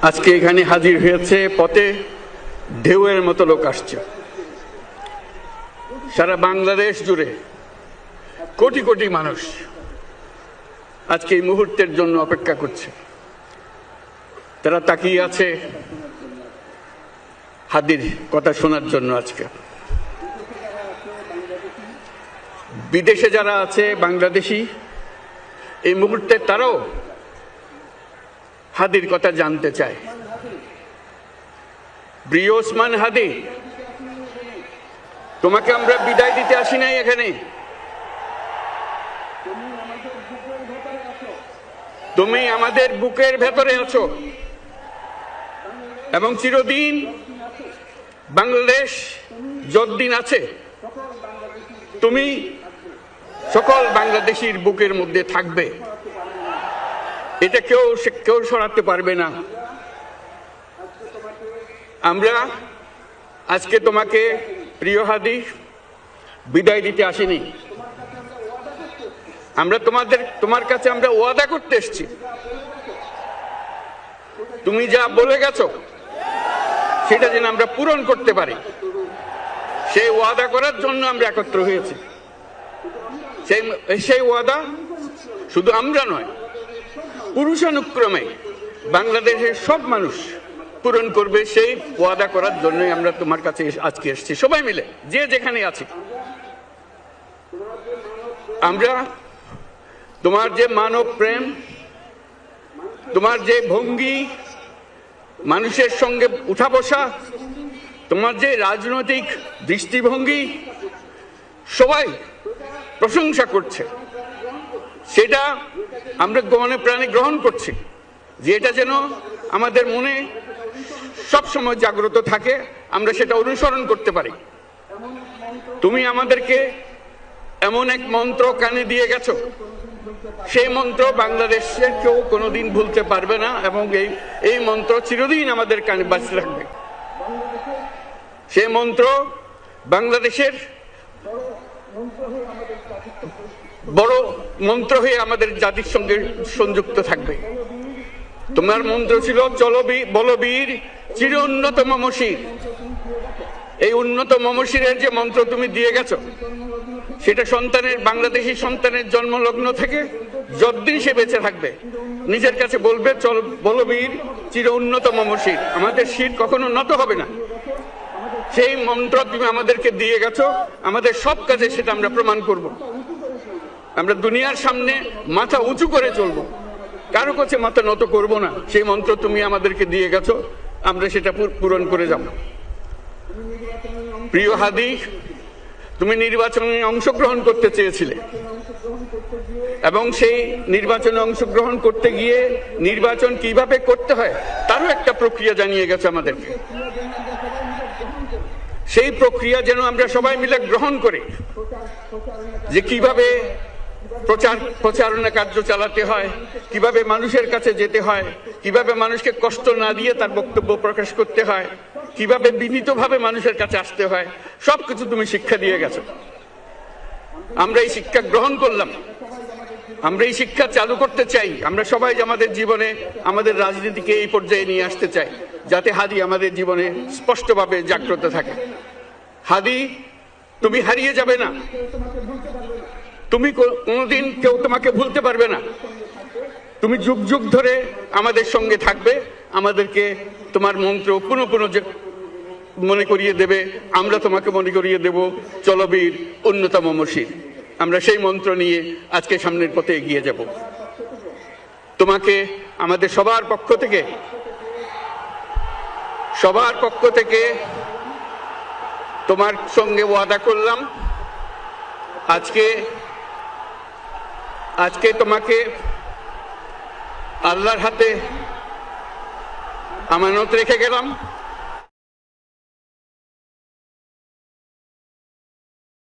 আজকে এখানে হাজির হয়েছে, পথে ঢেউয়ের মতো লোক আসছে। সারা বাংলাদেশ জুড়ে কোটি কোটি মানুষ আজকে এই মুহূর্তের জন্য অপেক্ষা করছে। তারা তাকিয়ে আছে হাদির কথা শোনার জন্য। আজকে বিদেশে যারা আছে বাংলাদেশি, এই মুহূর্তে তারাও হাদির কথা জানতে চায়। প্রিয় ওসমান হাদি, তোমাকে আমরা বিদায় দিতে আসি নাই এখানে। তুমি আমাদের বুকের ভেতরে আছো এবং চিরদিন বাংলাদেশ যতদিন আছে তুমি সকল বাংলাদেশির বুকের মধ্যে থাকবে। এটা কেউ সরাতে পারবে না। আমরা আজকে তোমাকে প্রিয় হাদি বিদায় দিতে আসিনি। আমরা তোমার কাছে আমরা ওয়াদা করতে এসেছি। তুমি যা বলে গেছো সেটা যেন আমরা পূরণ করতে পারি, সেই ওয়াদা করার জন্য আমরা একত্র হয়েছি। সেই ওয়াদা শুধু আমরা নয়, পুরুষানুক্রমে বাংলাদেশের সব মানুষ পূরণ করবে। সেই ওয়াদা করার জন্যই আমরা তোমার কাছে আজকে এসেছি, সবাই মিলে যে যেখানে আছি। আমরা তোমার যে মানব প্রেম, তোমার যে ভঙ্গি, মানুষের সঙ্গে উঠা বসা, তোমার যে রাজনৈতিক দৃষ্টিভঙ্গি, সবাই প্রশংসা করছে। সেটা আমরা মনে প্রাণে গ্রহণ করছি, যে এটা যেন আমাদের মনে সব সময় জাগ্রত থাকে, আমরা সেটা অনুসরণ করতে পারি। তুমি আমাদেরকে এমন এক মন্ত্র কানে দিয়ে গেছো, সেই মন্ত্র বাংলাদেশে কেউ কোনোদিন ভুলতে পারবে না এবং এই মন্ত্র চিরদিন আমাদের কানে বাঁচতে থাকবে। সেই মন্ত্র বাংলাদেশের বড় মন্ত্র হয়ে আমাদের জাতির সঙ্গে সংযুক্ত থাকবে। তোমার মন্ত্র ছিল বলবীর চির উন্নত মমশির। এই উন্নত মমশিরের যে মন্ত্র তুমি দিয়ে গেছো, সেটা বাংলাদেশি সন্তানের জন্মলগ্ন থেকে যতদিন সে বেঁচে থাকবে নিজের কাছে বলবে, বলবীর চির উন্নত মমশির, আমাদের শির কখনো নত হবে না। সেই মন্ত্র তুমি আমাদেরকে দিয়ে গেছো, আমাদের সব কাজে সেটা আমরা প্রমাণ করব। আমরা দুনিয়ার সামনে মাথা উঁচু করে চলবো, কারো কাছে মাথা নত করব না। সেই মন্ত্র তুমি আমাদেরকে দিয়ে গেছো, আমরা সেটা পূরণ করে যাব। প্রিয় হাদি, তুমি নির্বাচনে অংশগ্রহণ করতে চেয়েছিলে এবং সেই নির্বাচনে অংশগ্রহণ করতে গিয়ে নির্বাচন কিভাবে করতে হয় তারও একটা প্রক্রিয়া জানিয়ে গেছে আমাদেরকে। সেই প্রক্রিয়া যেন আমরা সবাই মিলে গ্রহণ করি, যে কিভাবে প্রচারণা কার্য চালাতে হয়, কিভাবে মানুষের কাছে যেতে হয়, কিভাবে মানুষকে কষ্ট না দিয়ে তার বক্তব্য প্রকাশ করতে হয়, কিভাবে বিনীতভাবে মানুষের কাছে আসতে হয়, সবকিছু তুমি শিক্ষা দিয়ে গেছো। আমরা এই শিক্ষা গ্রহণ করলাম, আমরা এই শিক্ষা চালু করতে চাই। আমরা সবাই আমাদের জীবনে আমাদের রাজনীতিকে এই পর্যায়ে নিয়ে আসতে চাই, যাতে হাদি আমাদের জীবনে স্পষ্টভাবে জাগ্রত থাকে। হাদি, তুমি হারিয়ে যাবে না, তুমি কোনোদিন কেউ তোমাকে ভুলতে পারবে না। তুমি যুগ যুগ ধরে আমাদের সঙ্গে থাকবে, আমাদেরকে তোমার মন্ত্র পুনঃ পুনঃ মনে করিয়ে দেবে, আমরা তোমাকে মনে করিয়ে দেব চলবীর উন্নত মমশির। আমরা সেই মন্ত্র নিয়ে আজকে সামনের পথে এগিয়ে যাব। তোমাকে আমাদের সবার পক্ষ থেকে তোমার সঙ্গে ওয়াদা করলাম, আজকে তোমাকে আল্লাহর হাতে আমানত রেখে গেলাম।